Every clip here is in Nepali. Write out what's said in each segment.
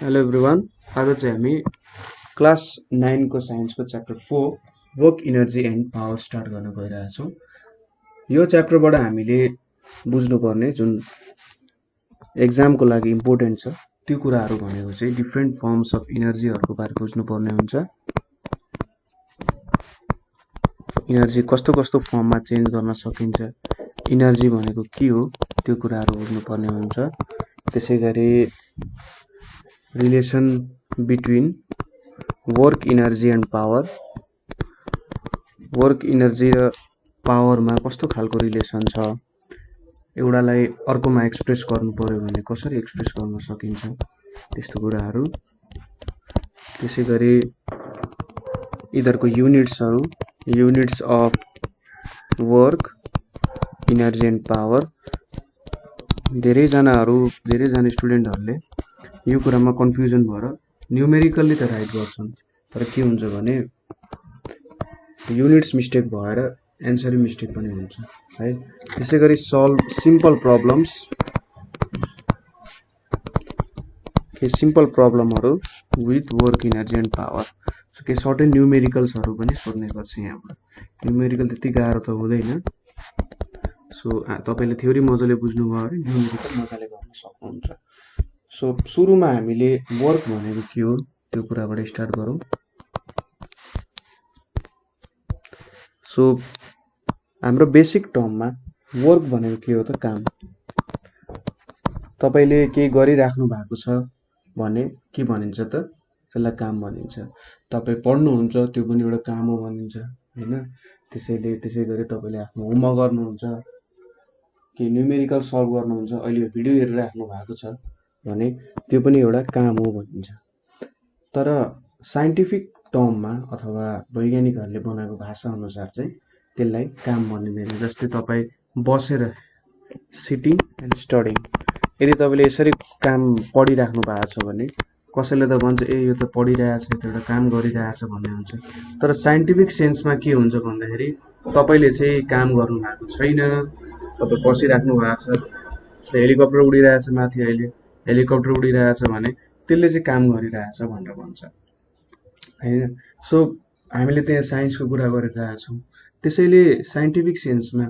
Hello everyone. आज चाहिँ हामी क्लास 9 को साइन्सको chapter 4 work energy and power start गर्न गइरहेछौँ। यो च्याप्टरबाट हामीले बुझ्नुपर्ने जुन एक्जामको लागि इम्पोर्टेन्ट छ त्यो कुराहरू भनेको चाहिँ डिफ्रेन्ट फर्म्स अफ इनर्जीहरूको बारे बुझ्नुपर्ने हुन्छ। इनर्जी कस्तो कस्तो फर्ममा चेन्ज गर्न सकिन्छ, इनर्जी भनेको के हो त्यो कुराहरू बुझ्नुपर्ने हुन्छ। त्यसै गरी relation between work energy and power, work energy र पावरमा कस्तो खालको रिलेसन छ, एउटालाई अर्कोमा एक्सप्रेस गर्नु पर्यो भने कसरी एक्सप्रेस गर्न सकिन्छ त्यस्तो कुराहरू। त्यसै गरी यिनीहरूको युनिट्सहरू, units of work energy and power. धेरैजना स्टुडेन्टहरूले यो कुरामा कन्फ्युजन भएर न्युमेरिकल्ली त राइट गर्छन्, तर के हुन्छ भने युनिट्स मिस्टेक भएर एन्सरै मिस्टेक पनि हुन्छ है। त्यसै गरी सल्भ सिम्पल प्रब्लम्स, सिम्पल प्रब्लमहरू with work energy and power. So के सर्टेन न्युमेरिकल्सहरू पनि सोध्ने गर्छ यहाँबाट। न्युमेरिकल त्यति गाह्रो त हुँदैन। सो तपाईँले थ्योरी मजाले बुझ्नुभयो भने न्युमेरिकल मजाले गर्न सक्नुहुन्छ। सो सुरुमा हामीले वर्क भनेको के हो त्यो कुराबाट स्टार्ट गरौँ। सो हाम्रो बेसिक टर्ममा वर्क भनेको के हो त? काम। तपाईँले केही गरिराख्नु भएको छ भने के भनिन्छ त? त्यसलाई काम भनिन्छ। तपाईँ पढ्नुहुन्छ त्यो पनि एउटा काम हो भनिन्छ हैन। त्यसै गरी तपाईँले आफ्नो होमवर्क गर्नुहुन्छ, केही न्युमेरिकल सल्भ गर्नुहुन्छ, अहिले यो भिडियो हेरिराख्नु भएको छ भने त्यो पनि एउटा काम हो भनिन्छ। तर साइन्टिफिक टर्ममा अथवा वैज्ञानिकहरूले बनाएको भाषा अनुसार चाहिँ त्यसलाई काम भनिँदैन। जस्तै तपाईँ बसेर सिटिङ एन्ड स्टडिङ, यदि तपाईँले यसरी काम पढिराख्नु भएको छ भने कसैले त भन्छ ए यो त पढिरहेछ, यो त एउटा काम गरिरहेछ भन्ने हुन्छ। तर साइन्टिफिक सेन्समा के हुन्छ भन्दाखेरि तपाईँले चाहिँ काम गर्नु भएको छैन, तपाईँ बसिराख्नु भएको छ। हेलिकप्टर उडिरहेछ माथि, अहिले हेलिकप्टर उडिरहेछ भने त्यसले चाहिँ काम गरिरहेछ भनेर भन्छ हैन। सो हामीले त्यहाँ साइन्सको कुरा गरिरहेछौँ। त्यसैले साइन्टिफिक सेन्समा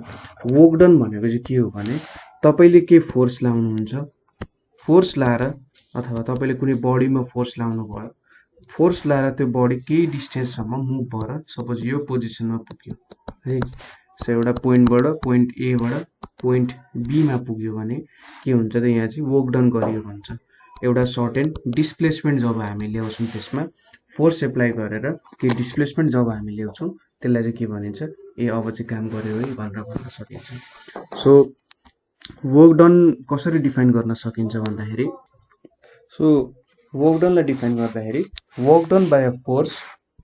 वर्क डन भनेको चाहिँ के हो भने तपाईँले के फोर्स लाउनुहुन्छ, फोर्स लाएर अथवा तपाईँले कुनै बडीमा फोर्स लाउनु भयो, फोर्स लाएर त्यो बडी केही डिस्टेन्ससम्म मुभ भएर सपोज यो पोजिसनमा पुग्यो है। सो एउटा पोइन्टबाट पोइन्ट एबाट पोइन्ट बीमा पुग्यो भने के हुन्छ त? यहाँ चाहिँ वर्क डन गरियो भन्छ। एउटा सर्टेन डिस्प्लेसमेन्ट जब हामी ल्याउँछौँ त्यसमा फोर्स एप्लाई गरेर त्यो डिस्प्लेसमेन्ट जब हामी ल्याउँछौँ त्यसलाई चाहिँ के भनिन्छ? ए अब चाहिँ काम गर्यो है भनेर भन्न सकिन्छ। सो वर्क डन कसरी डिफाइन गर्न सकिन्छ भन्दाखेरि, सो वर्क डनलाई डिफाइन गर्दाखेरि work done by a force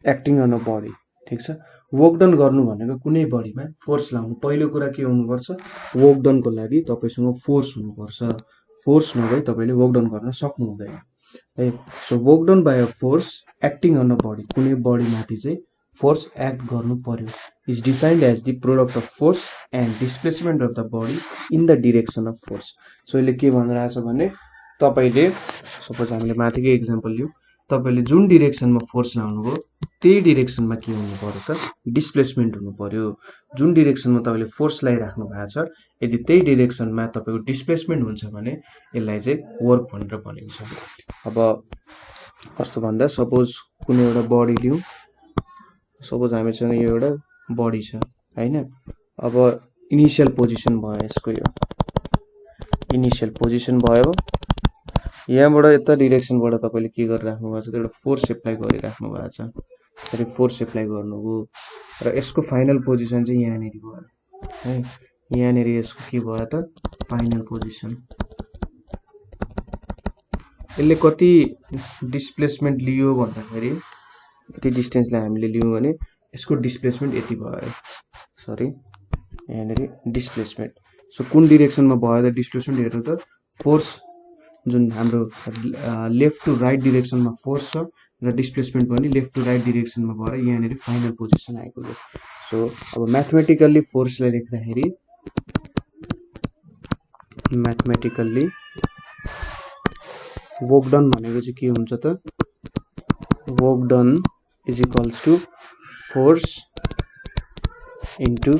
acting on a body. ठिक छ, वर्क डन गर्नु भनेको कुनै बडीमा फोर्स लाउनु। पहिलो कुरा के हुनुपर्छ? वर्क डनको लागि तपाईँसँग फोर्स हुनुपर्छ। फोर्स नभई तपाईँले वर्क डन गर्न सक्नु हुँदैन है। So work done by a force acting on a body, कुनै बडीमाथि चाहिँ फोर्स एक्ट गर्नु पर्यो, is defined as the product of force and displacement of the body in the direction of force. So यसले के भनिरहेछ भने तपाईँले सपोज हामीले माथिकै इक्जाम्पल लिउँ, तपाईँले जुन डिरेक्सनमा फोर्स लाउनुभयो त्यही डिरेक्सनमा के हुनु पर्यो त? डिस्प्लेसमेन्ट हुनु पर्यो। जुन डिरेक्सनमा तपाईँले फोर्स लगाइराख्नु भएको छ यदि त्यही डिरेक्सनमा तपाईँको डिस्प्लेसमेन्ट हुन्छ भने यसलाई चाहिँ वर्क भनेर भनिन्छ। अब कस्तो भन्दा सपोज कुनै एउटा बडी लिउँ, सपोज हामीसँग यो एउटा बडी छ हैन। अब इनिसियल पोजिसन भयो यसको, यो इनिसियल पोजिसन भयो। यहाँबाट यता डिरेक्सनबाट तपाईँले के गरिराख्नु भएको छ त? एउटा फोर्स एप्लाई गरिराख्नु भएको छ। यसरी फोर्स एप्लाई गर्नुभयो र यसको फाइनल पोजिसन चाहिँ यहाँनिर भयो है। यहाँनिर यसको के भयो त? Final position. यसले कति डिस्प्लेसमेन्ट लियो भन्दाखेरि, यति डिस्टेन्सलाई हामीले लियौँ भने यसको डिस्प्लेसमेन्ट यति भयो। सरी, यहाँनिर डिस्प्लेसमेन्ट। सो कुन डिरेक्सनमा भयो त डिस्प्लेसमेन्ट? हेर्नु त, फोर्स जुन हाम्रो लेफ्ट टु राइट डिरेक्सनमा फोर्स छ र डिस्प्लेसमेन्ट पनि लेफ्ट टु राइट डिरेक्सनमा भएर यहाँनिर फाइनल पोजिसन आइपुग्यो। सो अब म्याथमेटिकल्ली फोर्सलाई लेख्दाखेरि, म्याथमेटिकल्ली वर्क डन भनेको चाहिँ के हुन्छ त work done is equals to force into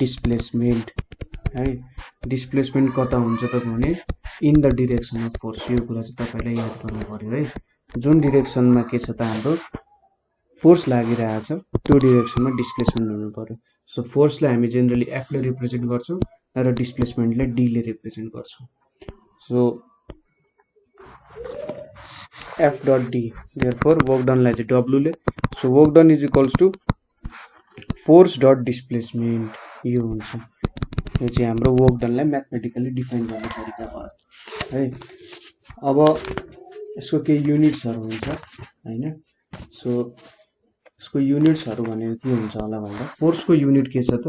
displacement है। डिस्प्लेसमेन्ट कता हुन्छ त भने in the direction of force. यो कुरा चाहिँ तपाईलाई याद गर्नु पर्यो है। जुन डिरेक्सनमा के छ त हाम्रो फोर्स लागिरहेछ त्यो डिरेक्सनमा डिस्प्लेसमेन्ट हुनु पर्यो। सो फोर्सलाई हामी जेनरली एफ ले रिप्रेजेन्ट गर्छौं र डिस्प्लेसमेन्टलाई डी ले रिप्रेजेन्ट गर्छौं। So F dot D therefore work done लाई चाहिँ डब्ल्यू ले। So work done is equals to force dot displacement यो हुन्छ। यो चाहिँ हाम्रो वर्क डनलाई म्याथमेटिकली डिफाइन गर्ने तरिका भयो है। अब यसको केही युनिट्सहरु हुन्छ हैन। सो यसको युनिट्सहरु भनेको के हुन्छ होला भन्दा फोर्सको युनिट के छ त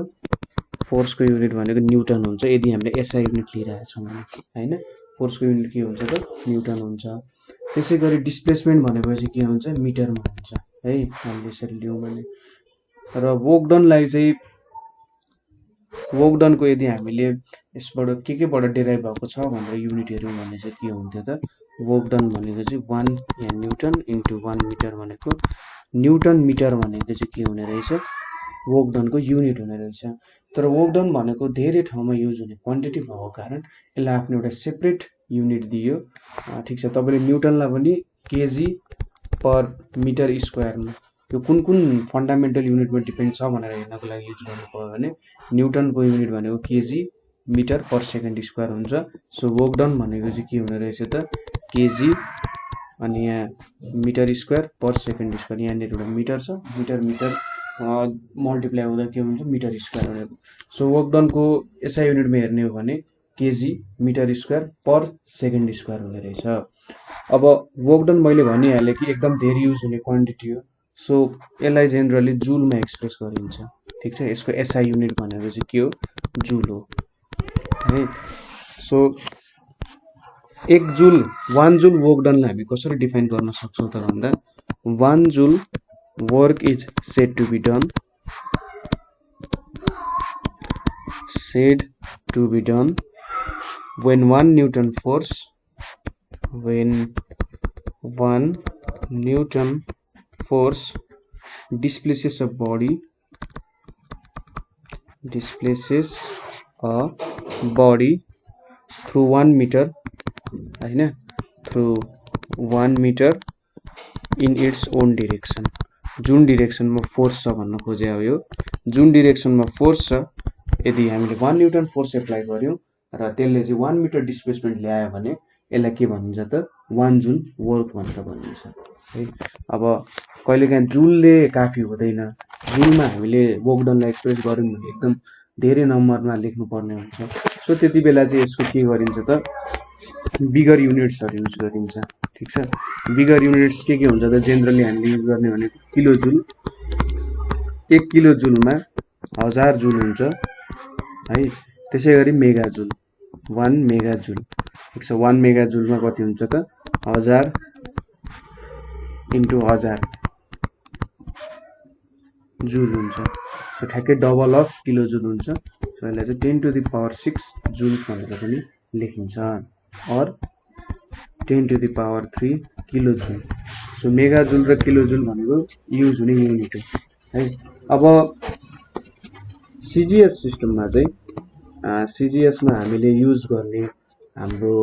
फोर्सको युनिट भनेको न्यूटन हुन्छ यदि हामीले एसआई युनिट लिइरहेका छौं भने हैन। फोर्सको युनिट के हुन्छ त न्यूटन हुन्छ। त्यसैगरी डिस्प्लेसमेन्ट भनेपछि के हुन्छ मिटरमा हुन्छ है। हामीले यसरी लियौं भने र वर्क डनलाई चाहिँ वर्क डनको यदि हामीले यसबाट के बाट डेराइभ भएको छ भनेर युनिट हेर्यौं भने चाहिँ के हुन्थ्यो त वर्क डन भनेको चाहिँ 1 या न्यूटन इन्टु 1 मिटर भनेको न्यूटन मिटर भनेको चाहिँ के हुने रहेछ वर्क डनको युनिट हुने रहेछ। तर वर्क डन भनेको धेरै ठाउँमा युज हुने क्वान्टिटी भएको कारण यसलाई आफ्नो एउटा सेपरेट युनिट दियो। ठीक छ तपाईले न्यूटनलाई पनि केजी पर मिटर स्क्वायरमा यो कुन फन्डामेन्टल युनिटमा डिपेन्ड छ भनेर हेर्नको लागि युज गर्नु पर्यो भने न्यूटनको युनिट भनेको KG metre per second square हुन्छ। सो वर्क डन भनेको चाहिँ के हुने रहेछ त केजी अनि यहाँ metre square per second square यहाँ एउटा मिटर छ मिटर मल्टिप्लाई हुँदा के हुन्छ मिटर स्क्वायर हुने। सो वर्क डनको एसआई युनिटमा हेर्ने हो भने KG metre square per second square हुने रहेछ। अब वर्क डन मैले भनिहाले कि एकदम धेरै युज हुने क्वान्टिटी हो। सो यसलाई जेनरली जुलमा एक्सप्रेस गरिन्छ। ठीक छ यसको एसआई युनिट भनेको चाहिँ के हो जुल हो है। सो 1 जुल 1 जुल वर्क डनलाई हामी कसरी डिफाइन गर्न सक्छौं त भन्दा 1 joule work is said to be done when 1 Newton force displaces a body through 1 meter हैन through 1 meter in its own direction। जुन डिरेक्सनमा फोर्स छ भन्न खोजे हो यो जुन डिरेक्सनमा फोर्स छ यदि हामीले 1 न्यूटन फोर्स एप्लाई गर्यौं र त्यसले चाहिँ 1 मिटर डिस्प्लेसमेन्ट ल्यायो भने यसलाई के भनिन्छ त 1 जुल वर्क भनेर भनिन्छ है। अब कहिलेकाहीँ जुलले काफी हुँदैन जुलमा हामीले वर्क डनलाई एक्सप्रेस गर्यौं भने एकदम धेरै नम्बरमा लेख्नु पर्ने हुन्छ। सो त्यति बेला चाहिँ यसको के गरिन्छ त बिगर युनिट्सहरु युज गरिन्छ। ठीक छ बिगर युनिट्स के हुन्छ त जेनरली हामीले युज गर्ने भने किलो जुल 1 किलो जुलमा 1000 जुल हुन्छ है। त्यसैगरी मेगा जुल 1 मेगा जुल। ठीक छ 1 मेगा जुलमा कति हुन्छ त 1000 इन्टु 1000 जुल हुन्छ। सो ठ्याक्कै डबल अफ किलो जुल हुन्छ। सो यसलाई चाहिँ 10 टु द पावर 6 जुल्स भनेर पनि लेखिन्छ और 10 to the power 3 kilo joule. So mega joule र किलो जुल भनेको युज हुने युनिट हो है। अब सीजीएस सिस्टममा चाहिँ सीजीएस मा हामीले युज गर्ने हाम्रो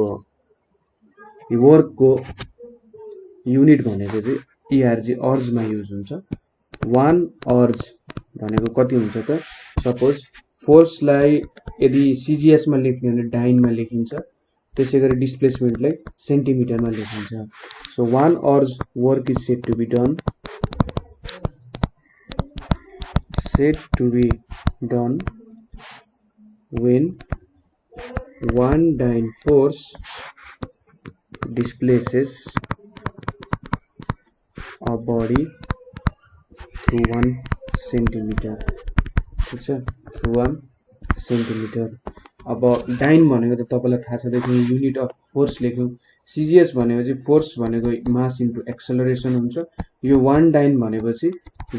वर्कको युनिट भनेको चाहिँ ईआरजी अर्जमा युज हुन्छ। 1 अर्ज भनेको कति हुन्छ त सपोज फोर्सलाई यदि सीजीएस मा लेख्ने भने डाइनमा लेखिन्छ त्यसैगरी डिस्प्लेसमेन्टलाई सेन्टिमिटरमा लेखिन्छ। सो 1 अर्ज work is said to be done when 1 dyne force displaces a body through 1 centimeter। ठीक छ through 1 centimeter। अब डाइन भनेको त तपाईलाई थाहा छ देखि युनिट अफ फोर्स लेख्यौ। सीजीएस भनेको चाहिँ फोर्स भनेको मास इन्टु एक्सेलरेसन हुन्छ। यो 1 डाइन भनेपछि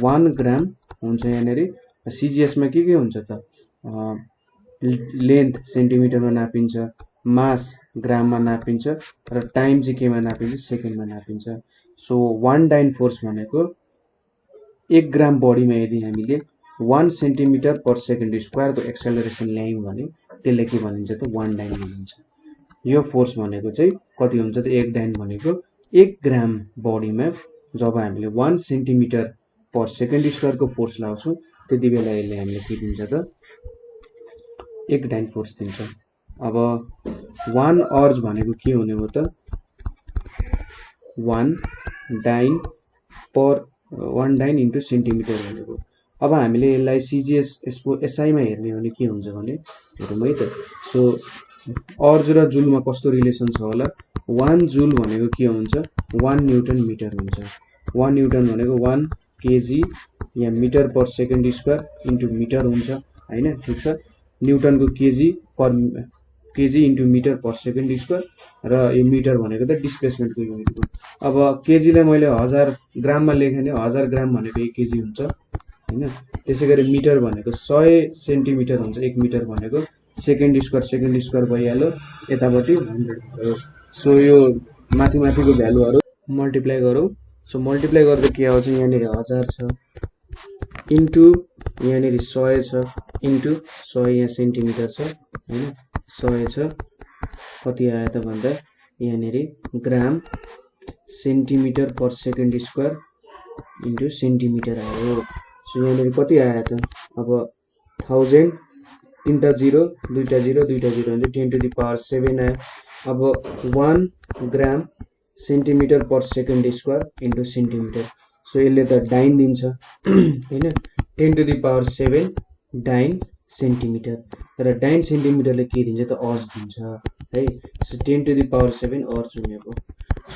1 ग्राम हुन्छ यहाँनेरि। सीजीएस मा के हुन्छ त लेन्थ सेन्टिमिटरमा नापिन्छ मास ग्राममा नापिन्छ र टाइम चाहिँ केमा नापिन्छ सेकेन्डमा नापिन्छ सो 1 डाइन फोर्स भनेको 1 ग्राम बडीमा यदि हामीले 1 सेन्टिमिटर पर सेकेन्ड स्क्वायर को एक्सेलरेसन ल्यायौं भने त्यसले के भनिन्छ त 1 डाइन भनिन्छ यो फोर्स भनेको चाहिँ कति हुन्छ त 1 डाइन भनेको 1 ग्राम बडीमा जब हामीले 1 सेन्टिमिटर पर सेकेन्ड स्क्वायर को फोर्स लाउँछौं त्यतिबेला यसले हामीले के दिन्छ त 1 डाइन फोर्स दिन्छ अब 1 अर्ज भनेको के हुने हो त 1 डाइन पर 1 डाइन इन्टु सेन्टिमिटर भनेको अब हामीले यसलाई सीजीएस यसको एसआई मा हेर्ने हो भने के हुन्छ भने हेरौँ है त सो अर्ज र जुलमा कस्तो रिलेसन छ होला 1 जुल भनेको के हुन्छ 1 न्यूटन मिटर हुन्छ 1 न्यूटन भनेको 1 केजी या metre per second square into metre हुन्छ हैन ठीक छ न्यूटन को KG per KG into metre per second square र यो मिटर भनेको त डिस्प्लेसमेन्ट को युनिट हो अब केजी लाई मैले 1000 ग्राममा लेखे भने 1000 ग्राम भनेको 1 केजी हुन्छ हैन त्यसैगरी मिटर भनेको 100 सेन्टिमिटर हुन्छ 1 मिटर भनेको सेकेन्ड स्क्वायर भइहाल्यो यतापट्टि 100 भयो सो यो माथि माथिको भ्यालुहरु मल्टिप्लाई गरौँ सो मल्टिप्लाई गर्दा के आउँछ यहाँनेर 1000 छ इन्टु यहाँनेर 100 छ इन्टु 100 यहाँ सेन्टिमिटर छ हैन 100 छ कति आयो त भन्दा यहाँनेर gram centimetre per second square into centimetre आयो सो यहाँनेर कति आयो त अब 1000 तीनटा 0 दुईटा 0 दुईटा 0 हुन्छ 10 टु द पावर 7 आयो अब 1 gram centimetre per second square into centimetre so यसले त डाइन दिन्छ हैन 10 टु द पावर 7 डाइन सेन्टिमिटर र डाइन सेन्टिमिटरले के दिन्छ त अर्ज दिन्छ है सो 10 टु द पावर 7 अर्ज हुनेको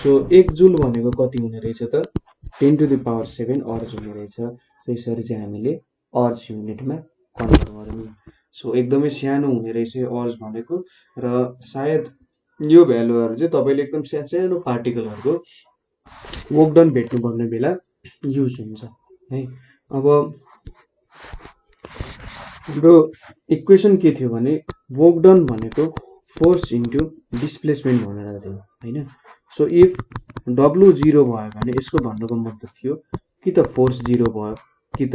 सो 1 जुल भनेको कति हुने रहेछ त 10 टु द पावर 7 अर्ज हुने रहेछ त्यसरी चाहिँ हामीले अर्ज युनिटमा कन्भर्ट गरौँ सो एकदमै सानो हुने रहेछ अर्ज भनेको र सायद यो भ्यालुहरु चाहिँ तपाईले एकदम सानो पार्टिकलहरुको वर्क डन भेट्नु पर्ने बेला युज हुन्छ है अब हाम्रो इक्वेसन के थियो भने वर्क डन भनेको फोर्स इन्टु डिस्प्लेसमेन्ट भनेर थियो हैन सो इफ W 0 भयो भने यसको भन्नुको मतलब के हो कि त फोर्स 0 भयो कि त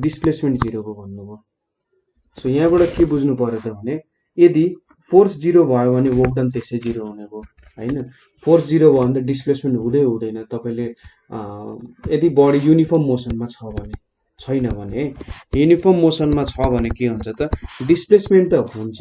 डिस्प्लेसमेन्ट 0 को भन्नुभयो सो यहाँबाट के बुझ्नु पर्यो त भने यदि फोर्स 0 भयो भने वर्क डन त्यसै 0 हुने भयो हैन फोर्स 0 भयो भने त डिस्प्लेसमेन्ट हुँदै हुँदैन तपाईले यदि बडी युनिफर्म मोसनमा छ भने छैन भने युनिफर्म मोसनमा छ भने के हुन्छ त डिस्प्लेसमेन्ट त हुन्छ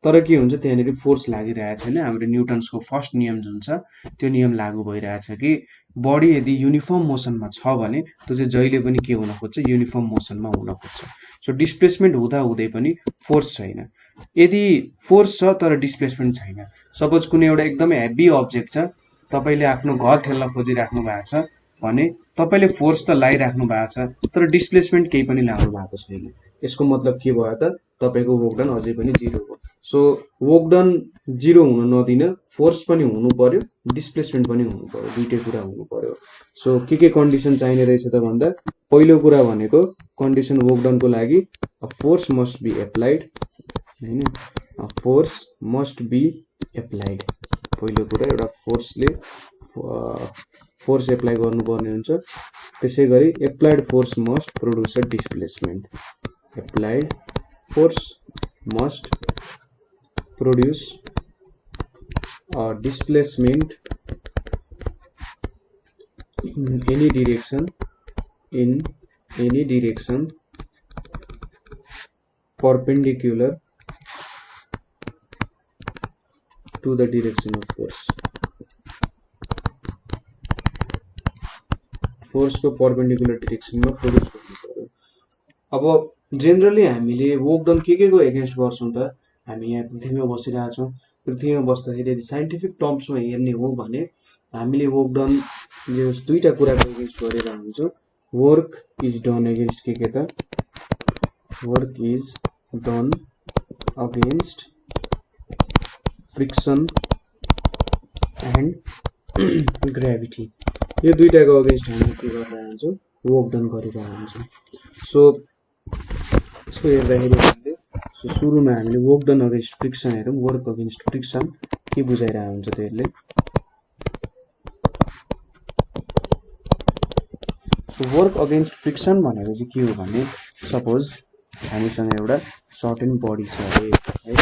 तर के हुन्छ त्यहाँनेरि फोर्स लागिरहेछ हैन हाम्रो न्यूटन्सको फर्स्ट नियम जुन छ त्यो नियम लागू भइरहेछ कि बडी यदि युनिफर्म मोसनमा छ भने त्यो चाहिँ जहिले पनि के हुन खोज्छ युनिफर्म मोसनमा हुन खोज्छ सो डिस्प्लेसमेन्ट हुँदा हुँदै पनि फोर्स छैन यदि फोर्स छ तर डिस्प्लेसमेन्ट छैन सपोज कुनै एउटा एकदमै हेभी अब्जेक्ट छ तपाईले आफ्नो घर ठेल्न खोजिराख्नु भएको छ भने तपाईले फोर्स त लाइराख्नु भएको छ तर डिस्प्लेसमेन्ट केही पनि लाउनु भएको छैन यसको मतलब के भयो त तपाईको वर्क डन अझै पनि 0 हो सो वर्क डन 0 हुन नदिन फोर्स पनि हुनु पर्यो डिस्प्लेसमेन्ट पनि हुनु पर्यो दुईटै कुरा हुनु पर्यो सो के कन्डिसन चाहिने रहेछ त भन्दा पहिलो कुरा भनेको कन्डिसन वर्क डन को लागि फोर्स मस्ट बी एप्लाइड हैन फोर्स मस्ट बी एप्लाइड पहिलो कुरा एउटा फोर्सले फोर्स एप्लाई गर्नुपर्ने हुन्छ त्यसैगरी applied force must produce a displacement applied force must produce a displacement in any direction perpendicular to the direction of force force को परपेंडिकुलर डाइरेक्सन में प्रोड्युस गर्नु पर्यो अब जनरली हामीले वर्क डन के को एगेन्स्ट गर्छौं त हामी यहाँ पृथ्वीमा बसिरहेका छौं पृथ्वीमा बस्दाखेरि यदि साइन्टिफिक टर्म्समा हेर्ने हो भने हामीले वर्क डन यो दुईटा कुराको एगेन्स्ट गरेर हुन्छौं वर्क इज डन एगेन्स्ट के त work is done against friction and gravity यो दुईटाको अगेन्स्ट हामी के गरिरहेका हुन्छौं वर्क डन गरिरहेका हुन्छौं सो हेर्दाखेरि हामीले सो सुरुमा हामीले वर्क डन अगेन्स्ट फ्रिक्सन हेरौँ। वर्क अगेन्स्ट फ्रिक्सन के बुझाइरहेको हुन्छ त्यसले। सो वर्क अगेन्स्ट फ्रिक्सन भनेको चाहिँ के हो भने सपोज हामीसँग एउटा सर्टेन बडी छ अरे है,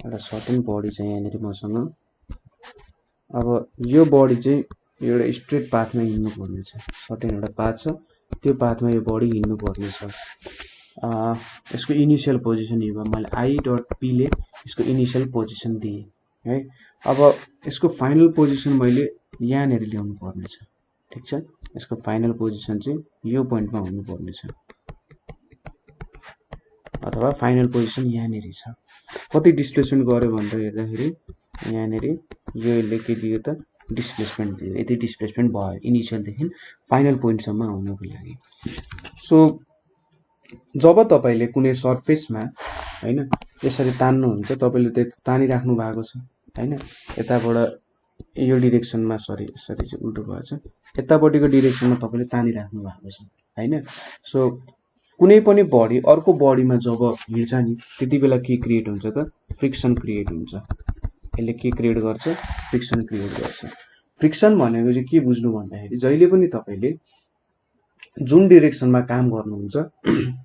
एउटा सर्टेन बडी छ यहाँनिर मसँग। अब यो बडी चाहिँ एउटा स्ट्रेट पाथमा हिँड्नु पर्ने छ, सर्टेन एउटा पाथ छ, त्यो पाथमा यो बडी हिँड्नु पर्ने छ। यसको इनिसियल पोजिसन हेर्दा मैले आई डट पीले यसको इनिसियल पोजिसन दिएँ है। अब यसको फाइनल पोजिसन मैले यहाँनिर ल्याउनु पर्ने छ, ठिक छ। यसको फाइनल पोजिसन चाहिँ यो पोइन्टमा हुनुपर्ने छ, अथवा फाइनल पोजिसन यहाँनिर छ। कति डिस्प्लेसमेन्ट गर्यो भनेर हेर्दाखेरि यहाँनिर यो यसले के दियो त डिस्प्लेसमेन्ट दियो, यति डिस्प्लेसमेन्ट भयो इनिसियलदेखि फाइनल पोइन्टसम्म आउनको लागि। सो जब तपाईँले कुनै सर्फेसमा हैन यसरी तान्नुहुन्छ, तपाईँले त्यो तानिराख्नु भएको छ हैन, यताबाट यो डिरेक्सनमा सरी यसरी चाहिँ उल्टो भएछ, यतापट्टिको डिरेक्सनमा तपाईँले तानिराख्नु भएको छ हैन। सो कुनै पनि बडी अर्को बडीमा जब हिँड्छ नि त्यति बेला के क्रिएट हुन्छ त फ्रिक्सन क्रिएट हुन्छ। यसले के क्रिएट गर्छ फ्रिक्सन क्रिएट गर्छ। फ्रिक्सन भनेको चाहिँ के बुझ्नु भन्दाखेरि जहिले पनि तपाईँले जुन डिरेक्सनमा काम गर्नुहुन्छ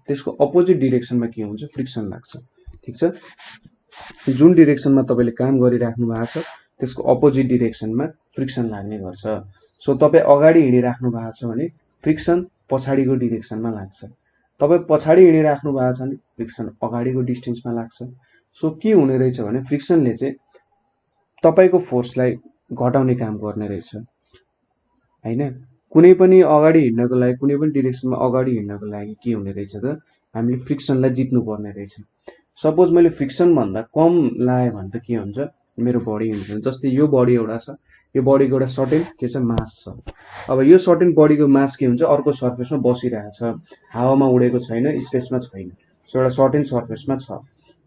त्यसको अपोजिट डिरेक्सनमा के हुन्छ फ्रिक्सन लाग्छ, ठिक छ। जुन डिरेक्सनमा तपाईँले काम गरिराख्नु भएको छ त्यसको अपोजिट डिरेक्सनमा फ्रिक्सन लाग्ने गर्छ। सो तपाईँ अगाडि हिँडिराख्नु भएको छ भने फ्रिक्सन पछाडिको डिरेक्सनमा लाग्छ, तपाईँ पछाडि हिँडिराख्नु भएको छ भने फ्रिक्सन अगाडिको डिस्टेन्समा लाग्छ। सो के हुने रहेछ भने फ्रिक्सनले चाहिँ तपाईँको फोर्सलाई घटाउने काम गर्ने रहेछ हैन। कुनै पनि अगाडि हिँड्नको लागि कुनै पनि डिरेक्सनमा अगाडि हिँड्नको लागि के हुने रहेछ त हामीले फ्रिक्सनलाई जित्नु पर्ने रहेछ। सपोज मैले फ्रिक्सन भन्दा कम लाएँ भने त के हुन्छ मेरो बडी हिँड्छ। जस्तै यो बडी एउटा छ, यो बडीको एउटा सर्टेन के छ मास छ। अब यो सर्टेन बडीको मास के हुन्छ अर्को सर्फेसमा बसिरहेछ, हावामा उडेको छैन, स्पेसमा छैन, सो एउटा सर्टेन सर्फेसमा छ।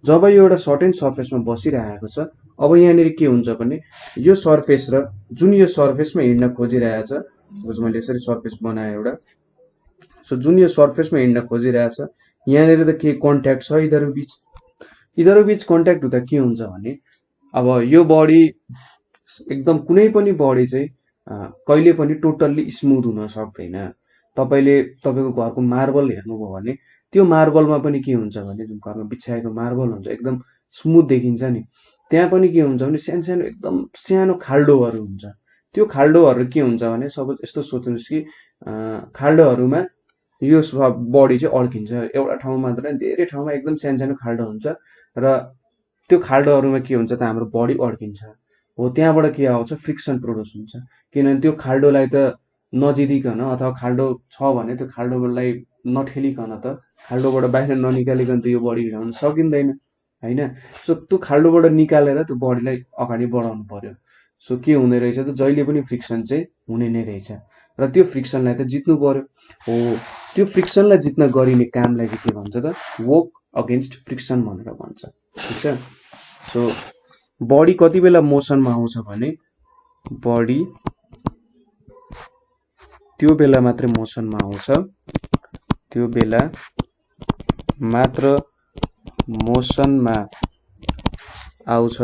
जब यो एउटा सर्टेन सर्फेसमा बसिरहेको छ अब यहाँनिर के हुन्छ भने यो सर्फेस र जुन यो सर्फेसमा हिँड्न खोजिरहेछ, मैले यसरी सर्फेस बनाएँ एउटा, सो जुन यो सर्फेसमा हिँड्न खोजिरहेछ यहाँनिर त के कन्ट्याक्ट छ यिनीहरू बीच कन्ट्याक्ट हुँदा के हुन्छ भने अब यो बडी एकदम कुनै पनि बडी चाहिँ कहिले पनि टोटल्ली स्मुथ हुन सक्दैन। तपाईँले तपाईँको घरको मार्बल हेर्नुभयो भने त्यो मार्बलमा पनि के हुन्छ भने जुन घरमा बिछाएको मार्बल हुन्छ एकदम स्मुथ देखिन्छ नि, त्यहाँ पनि के हुन्छ भने सानो सानो एकदम सानो खाल्डोहरू हुन्छ। त्यो खाल्डोहरू के हुन्छ भने सपोज यस्तो सोच्नुहोस् कि खाल्डोहरूमा यो बडी चाहिँ अड्किन्छ, एउटा ठाउँ मात्र धेरै ठाउँमा एकदम सानो सानो खाल्डो हुन्छ र त्यो खाल्डोहरूमा के हुन्छ त हाम्रो बडी अड्किन्छ। हो त्यहाँबाट के आउँछ फ्रिक्सन प्रोड्युस हुन्छ, किनभने त्यो खाल्डोलाई त नजिदिकन अथवा खाल्डो छ भने त्यो खाल्डोलाई नठेलिकन त खाल्डोबाट बाहिर ननिकालिकन त यो बडी हिँडाउन सकिँदैन हैन। सो त्यो खाल्डोबाट निकालेर त्यो बडीलाई अगाडि बढाउनु पर्यो। सो के हुने रहेछ त जहिले पनि फ्रिक्सन चाहिँ हुने नै रहेछ र त्यो फ्रिक्सनलाई त जित्नु पर्यो। हो त्यो फ्रिक्सनलाई जित्न गरिने कामलाई चाहिँ के भन्छ त वर्क अगेन्स्ट फ्रिक्सन भनेर भन्छ, ठिक छ। सो बडी कति बेला मोसनमा आउँछ भने बडी त्यो बेला मात्र मोसनमा आउँछ, त्यो बेला मात्र मोसनमा आउँछ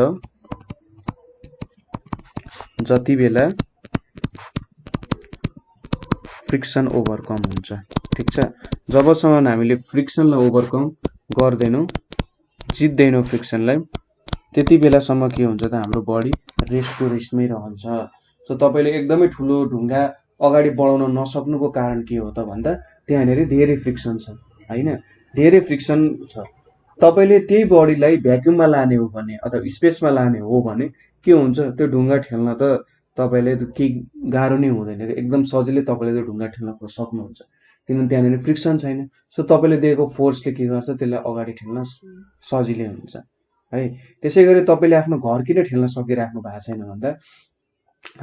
जति बेला फ्रिक्सन ओभरकम हुन्छ, ठिक छ। जबसम्म हामीले फ्रिक्सनलाई ओभरकम गर्दैनौँ जित्दैनौँ फ्रिक्सनलाई त्यति बेलासम्म के हुन्छ त हाम्रो बडी रेस्टको रेस्टमै रहन्छ। सो तपाईँले एकदमै ठुलो ढुङ्गा अगाडि बढाउन नसक्नुको कारण के हो त भन्दा त्यहाँनिर धेरै फ्रिक्सन छ हैन, धेरै फ्रिक्सन छ। तपाईँले त्यही बडीलाई भ्याक्युममा लाने हो भने अथवा स्पेसमा लाने हो भने के हुन्छ त्यो ढुङ्गा ठेल्न त तपाईँले केही गाह्रो नै हुँदैन, एकदम सजिलै तपाईँले त्यो ढुङ्गा ठेल्न सक्नुहुन्छ किनभने त्यहाँनिर फ्रिक्सन छैन। सो तपाईँले दिएको फोर्सले के गर्छ त्यसलाई अगाडि ठेल्न सजिलै हुन्छ है। त्यसै गरी तपाईँले आफ्नो घर किन ठेल्न सकिराख्नु भएको छैन भन्दा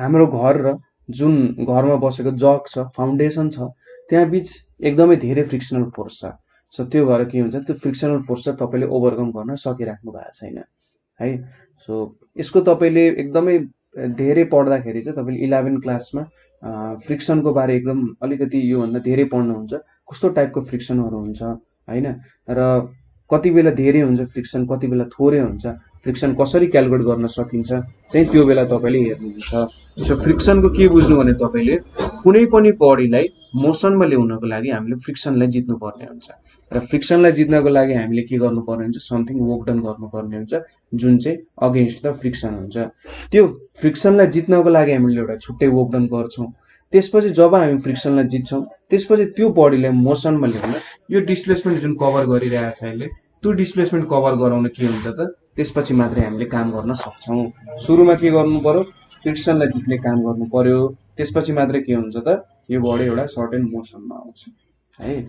हाम्रो घर र जुन घरमा बसेको जग छ फाउन्डेसन छ त्यहाँ बीच एकदमै धेरै फ्रिक्सनल फोर्स छ। सो त्यो भएर के हुन्छ त्यो फ्रिक्सनल फोर्स चाहिँ तपाईँले ओभरकम गर्न सकिराख्नु भएको छैन है। सो यसको तपाईँले एकदमै धेरै पढ्दाखेरि चाहिँ तपाईँले 11 क्लासमा फ्रिक्सनको बारे एकदम अलिकति योभन्दा धेरै पढ्नुहुन्छ, कस्तो टाइपको फ्रिक्सनहरू हुन्छ हैन। र कति बेला धेरै हुन्छ फ्रिक्सन, कति बेला थोरै हुन्छ, फ्रिक्सन कसरी क्यालकुलेट गर्न सकिन्छ चाहिँ त्यो बेला तपाईँले हेर्नुहुन्छ। सो फ्रिक्सनको के बुझ्नु भने तपाईँले कुनै पनि बडीलाई मोसनमा ल्याउनको लागि हामीले फ्रिक्सनलाई जित्नुपर्ने हुन्छ र फ्रिक्सनलाई जित्नको लागि हामीले के गर्नुपर्ने हुन्छ, समथिङ वर्क डन गर्नुपर्ने हुन्छ जुन चाहिँ अगेन्स्ट द फ्रिक्सन हुन्छ। त्यो फ्रिक्सनलाई जित्नको लागि हामीले एउटा छुट्टै वर्क डन गर्छौँ। त्यसपछि जब हामी फ्रिक्सनलाई जित्छौँ त्यसपछि त्यो बडीलाई मोसनमा ल्याउन यो डिस्प्लेसमेन्ट जुन कभर गरिरहेको छ अहिले त्यो डिस्प्लेसमेन्ट कभर गराउन के हुन्छ त, त्यसपछि मात्रै हामीले काम गर्न सक्छौँ। सुरुमा के गर्नु पर्यो, फ्रिक्सनलाई जित्ने काम गर्नु पर्यो, त्यसपछि मात्रै के हुन्छ त, यो बडी एउटा सर्टेन मोसनमा आउँछ है।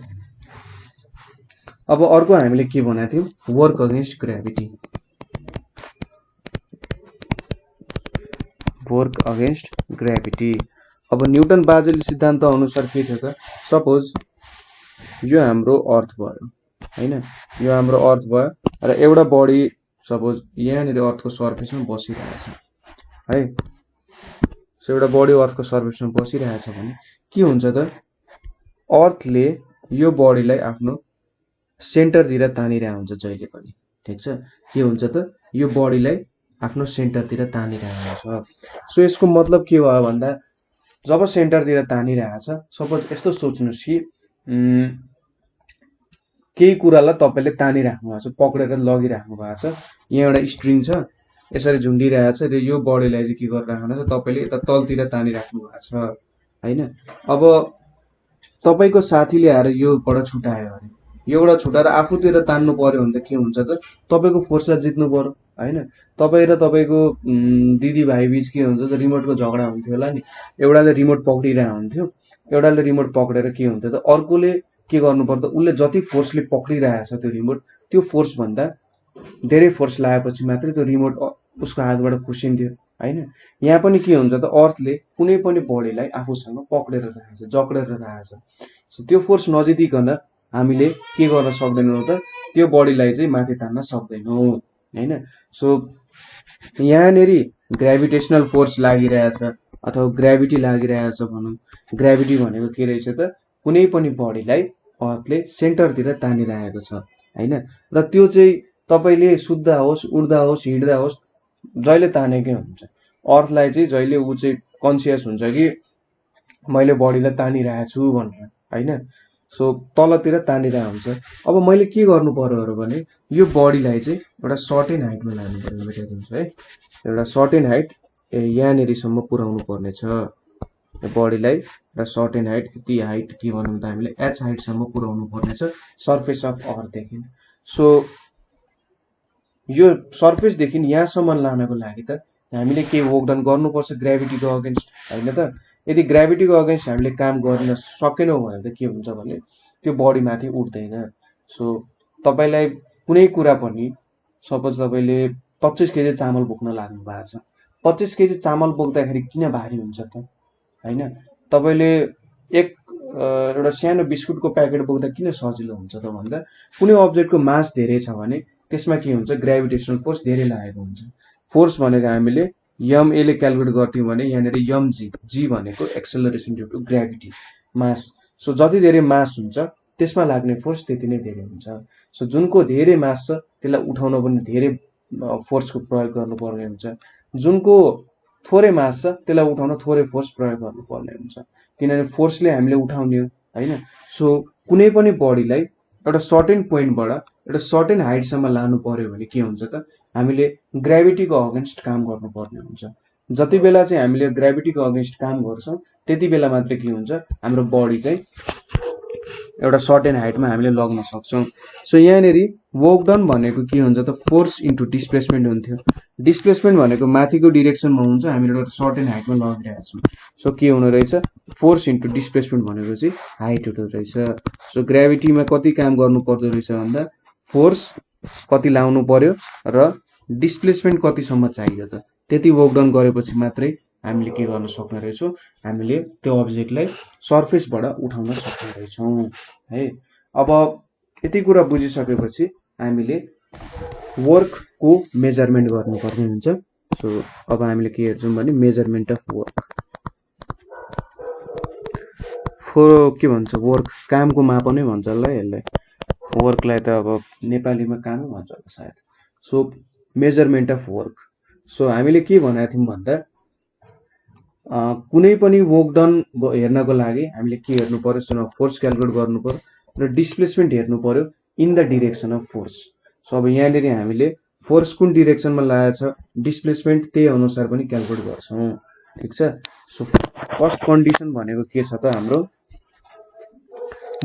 अब अर्को हामीले के भनेको थियौँ, work against gravity. Work against gravity. अब न्युटन बाजेल सिद्धान्त अनुसार के थियो त, सपोज यो हाम्रो अर्थ भयो हैन, यो हाम्रो अर्थ भयो र एउटा बडी सपोज यहाँनिर अर्थको सर्फेसमा बसिरहेछ है। सो एउटा बडी अर्थको सर्फेसमा बसिरहेछ भने के हुन्छ त, अर्थले यो बडीलाई आफ्नो सेन्टरतिर तानिरहेको हुन्छ जहिले पनि, ठिक छ। के हुन्छ त, यो बडीलाई आफ्नो सेन्टरतिर तानिरहेको हुन्छ। सो यसको मतलब के भयो भन्दा जब सेन्टरतिर तानिरहेछ, सपोज यस्तो सोच्नुहोस् कि केही कुरालाई तपाईँले तानिराख्नु भएको छ, पक्रेर लगिराख्नु भएको छ, यहाँ एउटा स्ट्रिङ छ यसरी झुन्डिरहेछ र यो बडीलाई चाहिँ के गरिराख्नु छ, तपाईँले यता तलतिर तानिराख्नु भएको छ हैन। अब तपाईँको साथीले आएर योबाट छुटायो अरे, योबाट छुटाएर आफूतिर तान्नु पर्यो भने त के हुन्छ त, तपाईँको फोर्सलाई जित्नु पर्यो हैन। तपाईँ र तपाईँको दिदीभाइ बीच के हुन्छ त, रिमोटको झगडा हुन्थ्यो होला नि, एउटाले रिमोट पक्रिरहेको हुन्थ्यो, एउटाले रिमोट पक्रेर के हुन्थ्यो त, अर्कोले के गर्नु पर्दा उसले जति फोर्सले पक्रिरहेछ त्यो रिमोट, त्यो फोर्स भन्दा धेरै फोर्स लगाएपछि मात्रै त्यो रिमोट उसको हातबाट खुसिन्थ्यो हैन। यहाँ पनि के हुन्छ त, अर्थले कुनै पनि बडीलाई आफूसँग पक्रेर राखेछ, जक्रेर राखेछ। सो त्यो फोर्स नजितिकन हामीले के गर्न सक्दैनौँ त, त्यो बडीलाई चाहिँ माथि तान्न सक्दैनौँ हैन। सो यहाँनेरि ग्राभिटेसनल फोर्स लागिरहेछ अथवा ग्राभिटी लागिरहेछ भनौँ। ग्राभिटी भनेको के रहेछ त, कुनै पनि बडीलाई अर्थले सेन्टरतिर तानिरहेको छ हैन। र त्यो चाहिँ तपाईँले सुत्दा होस्, उड्दा होस्, हिँड्दा होस्, जहिले तानेकै हुन्छ। अर्थलाई चाहिँ जहिले ऊ चाहिँ कन्सियस हुन्छ कि मैले बडीलाई तानिरहेको छु भनेर हैन। सो तलतिर तानिरहेको हुन्छ। अब मैले के गर्नु पर्यो भने यो बडीलाई चाहिँ एउटा सर्टेन हाइटमा लानु पर्यो, मेटाइदिन्छु है। एउटा सर्टेन हाइट यहाँनेरिसम्म पुर्याउनु पर्ने छ बडीलाई, र सर्टेन हाइट, यति हाइट के भनौँ त हामीले एच हाइटसम्म पुर्याउनु पर्ने छ सर्फेस अफ अर्थदेखि। सो यो सर्फेसदेखि यहाँसम्म लानको लागि त हामीले के वर्क डन गर्नुपर्छ, ग्राभिटीको अगेन्स्ट हैन त। यदि ग्राभिटीको अगेन्स्ट हामीले काम गर्न सकेनौँ भने त के हुन्छ भने त्यो बडी माथि उठ्दैन। सो तपाईँलाई कुनै कुरा पनि, सपोज तपाईँले 25 केजी चामल बोक्न लाग्नु भएको छ, 25 केजी चामल बोक्दाखेरि किन भारी हुन्छ त हैन। तपाईँले एउटा सानो बिस्कुटको प्याकेट बोक्दा किन सजिलो हुन्छ त भन्दा कुनै अब्जेक्टको मास धेरै छ भने त्यसमा के हुन्छ, ग्राभिटेसनल फोर्स धेरै लागेको हुन्छ। फोर्स भनेको हामीले यम एले क्यालकुलेट गर्थ्यौँ भने यहाँनिर यम जी, जी भनेको acceleration due to gravity, mass. So जति धेरै मास हुन्छ त्यसमा लाग्ने फोर्स त्यति नै धेरै हुन्छ। सो जुनको धेरै मास छ त्यसलाई उठाउन पनि धेरै फोर्सको प्रयोग गर्नुपर्ने हुन्छ, जुनको थोरै मास छ त्यसलाई उठाउन थोरै फोर्स प्रयोग गर्नुपर्ने हुन्छ, किनभने फोर्सले हामीले उठाउने हो हैन। सो कुनै पनि बडीलाई एउटा सर्टेन पोइन्टबाट एउटा सर्टेन हाइटसम्म लानु पर्यो भने के हुन्छ त, हामीले ग्राभिटीको अगेन्स्ट काम गर्नुपर्ने हुन्छ। जति बेला चाहिँ हामीले ग्राभिटीको अगेन्स्ट काम गर्छौँ त्यति बेला मात्रै के हुन्छ, हाम्रो बडी चाहिँ एउटा सर्टेन हाइटमा हामीले लग्न सक्छौँ। सो यहाँनेरि वर्क डन भनेको के हुन्छ त, फोर्स इन्टु डिस्प्लेसमेन्ट हुन्थ्यो। डिस्प्लेसमेन्ट भनेको माथिको डिरेक्सनमा हुन्छ, हामीले एउटा सर्टेन हाइटमा लगिरहेको छौँ। सो के हुने रहेछ, फोर्स इन्टु डिस्प्लेसमेन्ट भनेको चाहिँ हाइट हुँदो रहेछ। सो ग्राभिटीमा कति काम गर्नु पर्दो रहेछ भन्दा फोर्स कति लाउनु पर्यो र डिस्प्लेसमेन्ट कतिसम्म चाहियो त, त्यति वर्क डन गरेपछि मात्रै हामीले के गर्न सक्ने रहेछौँ, हामीले त्यो अब्जेक्टलाई सर्फेसबाट उठाउन सक्ने रहेछौँ है। अब यति कुरा बुझिसकेपछि हामीले वर्कको मेजरमेन्ट गर्नुपर्ने हुन्छ। सो अब हामीले के हेर्छौँ भने मेजरमेन्ट अफ वर्क, के भन्छ, वर्क कामको मापनै भन्छ ल यसलाई। वर्कलाई त अब नेपालीमा कामै भन्छ होला सायद। So measurement of work. So हामीले के भनेको थियौँ भन्दा कुनै पनि वर्क डन हेर्नको लागि हामीले के हेर्नु पर्यो, सुन फोर्स क्यालकुलेट गर्नु पर्यो र डिस्प्लेसमेन्ट हेर्नु पर्यो in the direction of force. So अब यहाँनिर हामीले फोर्स कुन डिरेक्सनमा लागेको छ, डिस्प्लेसमेन्ट त्यही अनुसार पनि क्यालकुलेट गर्छौँ, ठिक छ। सो फर्स्ट कन्डिसन भनेको के छ त हाम्रो,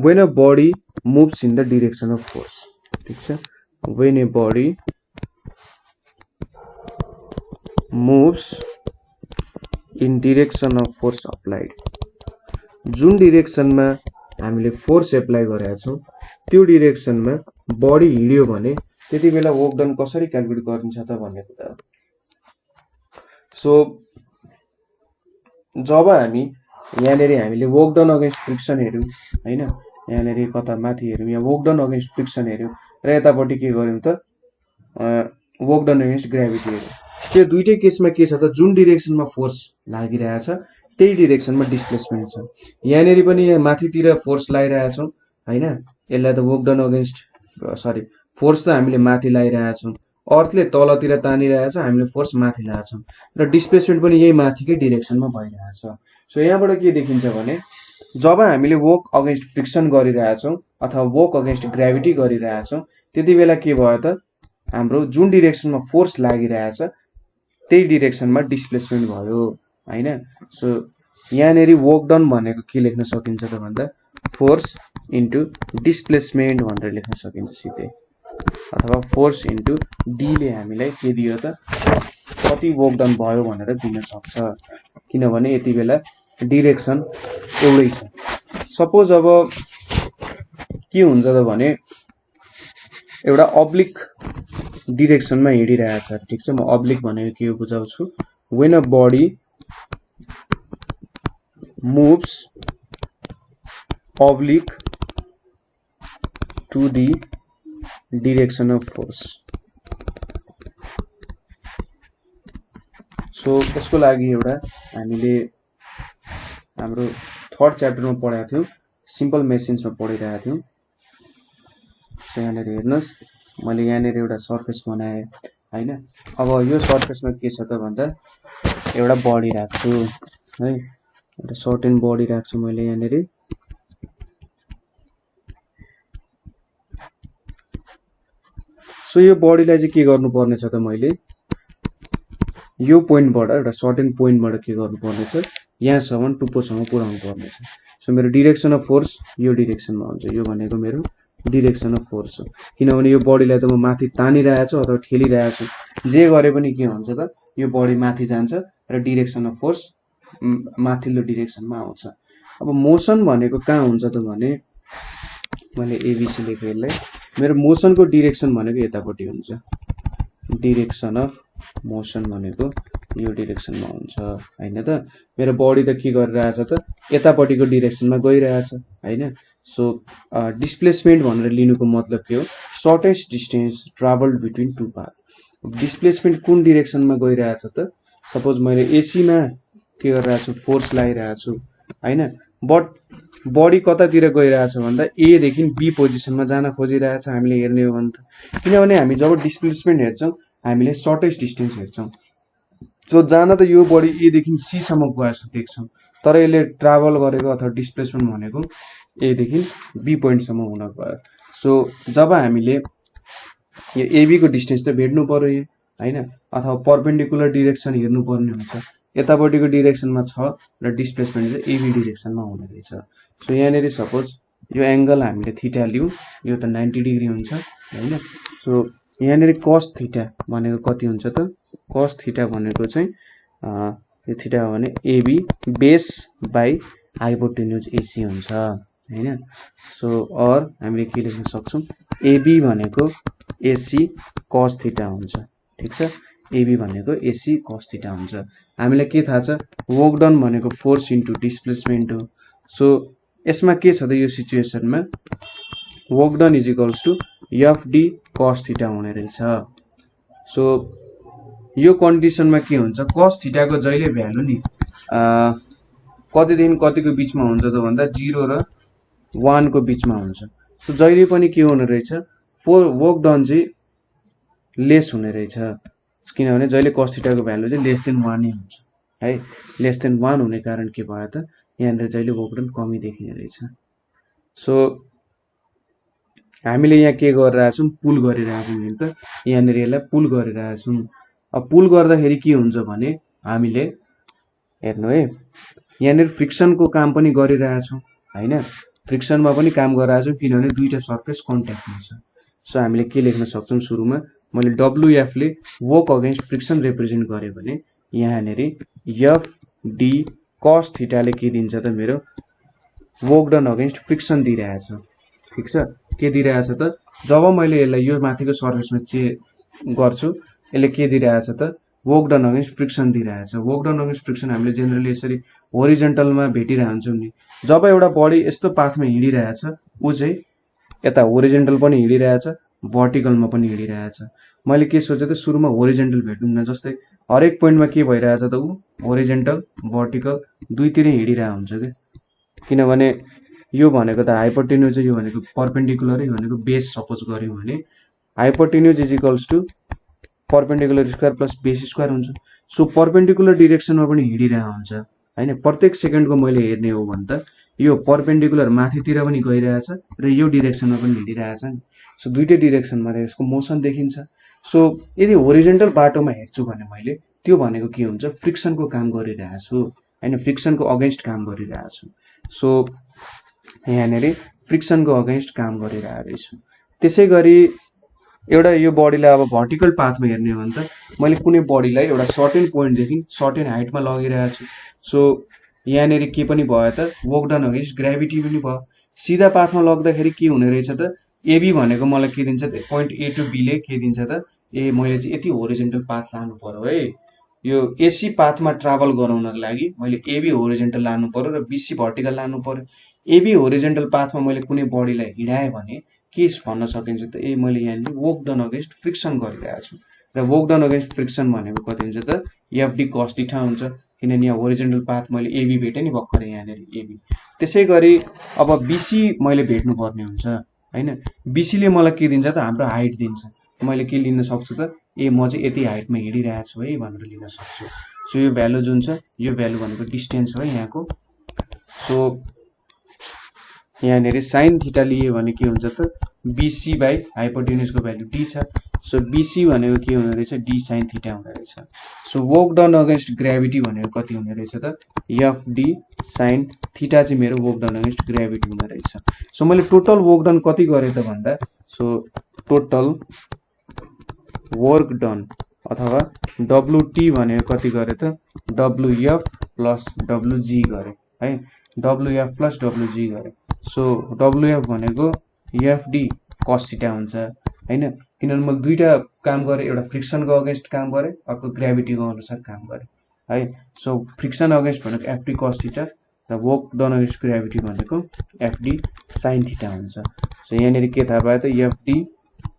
when a body moves in the direction of force, ठीक छ। when a body moves in direction of force applied, जुन डिरेक्सनमा हामीले फोर्स एप्लाई गरेका छौँ त्यो डिरेक्सनमा बडी हिँड्यो भने त्यति बेला वर्क डन कसरी क्यालकुलेट गरिन्छ त भन्ने कुरा हो। सो जब हामी यहाँनिर हामीले वर्क डन अगेन्स्ट फ्रिक्सन हेऱ्यौँ हैन, यहाँनिर कता माथि हेऱ्यौँ, यहाँ वर्क डन अगेन्स्ट फ्रिक्सन हेऱ्यौँ र यतापट्टि के गर्यौँ त वर्क डन अगेन्स्ट ग्राभिटी हेऱ्यौँ। त्यो दुईटै केसमा के छ त, जुन डिरेक्सनमा फोर्स लागिरहेछ त्यही डिरेक्सनमा डिस्प्लेसमेन्ट छ। यहाँनिर पनि यहाँ माथितिर फोर्स लगाइरहेछौँ हैन, यसलाई त work done against sorry force त हामीले माथि लगाइरहेछौँ, अर्थले तलतिर तानिरहेछ, हामीले फोर्स माथि लगाछौँ र डिस्प्लेसमेन्ट पनि यही माथिकै डिरेक्सनमा भइरहेछ। सो यहाँबाट के देखिन्छ भने जब हामीले वर्क अगेन्स्ट फ्रिक्सन गरिरहेछौँ अथवा वर्क अगेन्स्ट ग्राभिटी गरिरहेछौँ त्यति बेला के भयो त, हाम्रो जुन डिरेक्सनमा फोर्स लागिरहेछ त्यही डिरेक्सनमा डिस्प्लेसमेन्ट भयो हैन। सो यहाँनिर वर्क डन भनेको के लेख्न सकिन्छ त भन्दा फोर्स इन्टु डिस्प्लेसमेन्ट भनेर लेख्न सकिन्छ सिधै, अथवा फोर्स इन्टु डीले हामीलाई के दियो त कति वर्क डन भयो भनेर दिन सक्छ, किनभने यति बेला डिरेक्सन एउटै छ। सपोज अब के हुन्छ त भने एउटा अब्लिक डिरेक्सनमा हिँडिरहेछ, ठिक छ। म अब्लिक भनेको के हो बुझाउँछु। when a body moves oblique to the direction of force, so यसको लागि एउटा हामीले हाम्रो थर्ड च्याप्टरमा पढाएको थियौँ, सिम्पल मेसिन्समा पढिरहेको थियौँ। सो यहाँनिर हेर्नुहोस्, मैले यहाँनिर एउटा सर्फेस बनाएँ हैन। अब यो सर्फेसमा के छ त भन्दा एउटा बडी राख्छु है, एउटा सर्टेन बडी राख्छु मैले यहाँनिर। सो यो बडीलाई चाहिँ के गर्नुपर्ने छ त, मैले यो पोइन्टबाट एउटा सर्टेन पोइन्टबाट के गर्नुपर्ने छ, यहाँसम्म टुप्पोसम्म पुर्याउनु पर्ने छ। सो मेरो डिरेक्सन अफ फोर्स यो डिरेक्सनमा हुन्छ, यो भनेको मेरो डिरेक्सन अफ फोर्स हो, किनभने यो बडीलाई त म माथि तानिरहेछु अथवा ठेलिरहेछु, जे गरे पनि के हुन्छ त यो बडी माथि जान्छ र डिरेक्सन अफ फोर्स माथिल्लो डिरेक्सनमा आउँछ। अब मोसन भनेको कहाँ हुन्छ त भने मैले एबिसी लेखेँ यसलाई, मेरो मोसनको डिरेक्सन भनेको यतापट्टि हुन्छ, डिरेक्सन अफ मोसन भनेको यो डिरेक्सनमा हुन्छ हैन त। मेरो बडी त के गरिरहेछ त यतापट्टिको डिरेक्सनमा गइरहेछ हैन। सो डिस्प्लेसमेन्ट भनेर लिनुको मतलब के हो, shortest distance travelled between two path. Displacement कुन डिरेक्सनमा गइरहेछ त, सपोज मैले एसीमा के गरिरहेछु फोर्स लगाइरहेछु हैन, बट बडी कतातिर गइरहेछ भन्दा ए देखि बी पोजिसनमा जान खोजिरहेछ हामीले हेर्ने हो भने त, किनभने हामी जब डिस्प्लेसमेन्ट हेर्छौँ हामीले सर्टेस्ट डिस्टेन्स हेर्छौँ। सो जान त यो बडी ए देखि सी सम्म गएको जस्तो देख्छौँ, तर यसले ट्राभल गरेको अथवा डिस्प्लेसमेन्ट भनेको ए देखि बी पोइन्टसम्म हुन गयो। सो जब हामीले यो एबी को डिस्टेन्स त भेट्नु पर्यो यहाँ हैन, अथवा परपेन्डिकुलर डिरेक्सन हेर्नु पर्ने हुन्छ, यतापट्टिको डिरेक्सनमा छ र डिस्प्लेसमेन्ट चाहिँ एबी डिरेक्सनमा हुने रहेछ। सो यहाँनिर सपोज यो एंगल हामीले थीटा लियौँ, यो त 90 डिग्री हुन्छ हैन। सो यहाँनिर cos थीटा भनेको कति हुन्छ त, cos थीटा भनेको चाहिँ यो थीटा हो भने AB base by hypotenuse AC हुन्छ हैन। सो अर हामीले के लेख्न सक्छौँ, एबी भनेको एसी cos थीटा हुन्छ, ठीक छ। एबी भनेको एसी cos थीटा हुन्छ। हामीलाई के थाहा छ, वर्क डन भनेको फोर्स इन्टु डिस्प्लेसमेन्ट हो। सो यसमा के छ त, यो सिचुएसनमा work done is equals to FD cos theta हुने रहेछ। सो यो कन्डिसनमा के हुन्छ, cos थीटाको जहिले भ्यालु नि कतिदेखि कतिको बिचमा हुन्छ त भन्दा 0 र 1 को बिचमा हुन्छ। सो जहिले पनि के हुने रहेछ, वर्क डन चाहिँ लेस हुने रहेछ, किनभने जहिले cos थीटाको भ्यालु चाहिँ लेस देन 1 नै हुन्छ है। लेस देन 1 हुने कारण के भयो त, यहाँनिर जहिले वर्क डन कमी देखिने रहेछ। सो हामीले यहाँ के गरिरहेछौँ, पुल गरिरहेछौँ नि त, यहाँनिर यसलाई पुल गरिरहेछौँ। अब पुल गर्दाखेरि के हुन्छ भने हामीले हेर्नु है, यहाँनिर फ्रिक्सनको काम पनि गरिरहेछौँ हैन, फ्रिक्सनमा पनि काम गरिरहेछौँ किनभने दुईटा सर्फेस कन्ट्याक्टमा छ। सो हामीले के लेख्न सक्छौँ, सुरुमा मैले WF ले वर्क अगेन्स्ट फ्रिक्सन रिप्रेजेन्ट गरेँ भने यहाँनिर FD cos थीटाले के दिन्छ त, मेरो वर्क डन अगेन्स्ट फ्रिक्सन दिइरहेछ। ठिक छ, के दिइरहेछ त, जब मैले यसलाई यो माथिको सर्फेसमा गर्छु यसले के दिइरहेछ त, वर्क डन अगेन्स्ट फ्रिक्सन दिइरहेछ। वर्क डन अगेन्स्ट फ्रिक्सन हामीले जेनरली यसरी होरिजेन्टलमा भेटिरहन्छौँ नि, जब एउटा बडी यस्तो पाथमा हिँडिरहेछ ऊ चाहिँ यता होरिजेन्टल पनि हिँडिरहेछ, भर्टिकलमा पनि हिँडिरहेछ। मैले के सोचेँ त, सुरुमा होरिजेन्टल भेटौँ न, जस्तै हरेक पोइन्टमा के भइरहेछ त, ऊ होरिजेन्टल भर्टिकल दुईतिरै हिँडिरहेको हुन्छ क्या, किनभने यो भनेको त हाइपोटेन्युज, यो भनेको पर्पेन्डिकुलर, यो भनेको बेस सपोज गऱ्यौँ भने hypotenuse is equals to perpendicular square plus base square हुन्छ। सो पर्पेन्डिकुलर डिरेक्सनमा पनि हिँडिरहेको हुन्छ हैन। प्रत्येक सेकेन्डको मैले हेर्ने हो भने त यो पर्पेन्डिकुलर माथितिर पनि गइरहेछ र यो डिरेक्सनमा पनि हिँडिरहेछ नि। सो दुईटै डिरेक्सनमा यसको मोसन देखिन्छ। सो यदि होरिजेन्टल बाटोमा हेर्छु भने मैले त्यो भनेको के हुन्छ, फ्रिक्सनको काम गरिरहेछु हैन, फ्रिक्सनको अगेन्स्ट काम गरिरहेछु। सो यहाँनिर फ्रिक्सनको अगेन्स्ट काम गरिरहेको रहेछु। त्यसै गरी एउटा यो बडीलाई अब भर्टिकल पाथमा हेर्ने हो भने त मैले कुनै बडीलाई एउटा सर्टेन पोइन्टदेखि सर्टेन हाइटमा लगिरहेको छु। सो यहाँनिर के पनि भयो त, वर्क डन अगेन्स्ट ग्राभिटी पनि भयो। सिधा पाथमा लग्दाखेरि के हुने रहेछ त, एबी भनेको मलाई के दिन्छ त, पोइन्ट A टु B ले के दिन्छ त, मैले चाहिँ यति होरिजेन्टल पाथ लानु पर्यो है, यो AC पाथमा ट्राभल गराउनको लागि मैले AB होरिजेन्टल लानु पर्यो र BC भर्टिकल लानु पर्यो। AB होरिजेन्टल पाथमा मैले कुनै बडीलाई हिँडाएँ भने के भन्न सकिन्छ त, मैले यहाँनिर वर्क डन अगेन्स्ट फ्रिक्सन गरिरहेको छु र वर्क डन अगेन्स्ट फ्रिक्सन भनेको कति हुन्छ त, FD cos थीटा हुन्छ, किनभने यहाँ होरिजेन्टल पाथ मैले AB भेटेँ नि भर्खरै यहाँनिर AB। त्यसै गरी अब BC मैले भेट्नु पर्ने हुन्छ हैन, BC ले मलाई के दिन्छ त, हाम्रो हाइट दिन्छ। मैले के लिन सक्छु त, म चाहिँ यति हाइटमा हिँडिरहेको छु है भनेर लिन सक्छु। सो यो भ्यालु जुन छ, यो भ्यालु भनेको डिस्टेन्स हो यहाँको। सो यहाँनिर साइन थीटा लिए भने के हुन्छ त, BC बाई हाइपोटेन्युजको भ्यालु D छ। सो BC भनेको के हुने रहेछ, D साइन थीटा हुने रहेछ। So work done against gravity भनेको कति हुने रहेछ त, FD साइन थीटा चाहिँ मेरो वर्क डन अगेन्स्ट ग्राभिटी हुने रहेछ। सो मैले टोटल वर्क डन कति गरेँ त भन्दा, सो टोटल वर्क डन अथवा WT भनेको कति गरेँ त, WF प्लस WG गरेँ है, WF प्लस WG गरेँ। सो WF भनेको FD cos थीटा हुन्छ हैन, किनभने मैले दुईटा काम गरेँ, एउटा फ्रिक्सनको अगेन्स्ट काम गरेँ, अर्को ग्राभिटीको अनुसार काम गरेँ है। सो फ्रिक्सन अगेन्स्ट भनेको FD cos थीटा र वर्क डन अगेन्स्ट ग्राभिटी भनेको FD साइन थीटा हुन्छ। सो यहाँनिर के थाहा पायो त, FD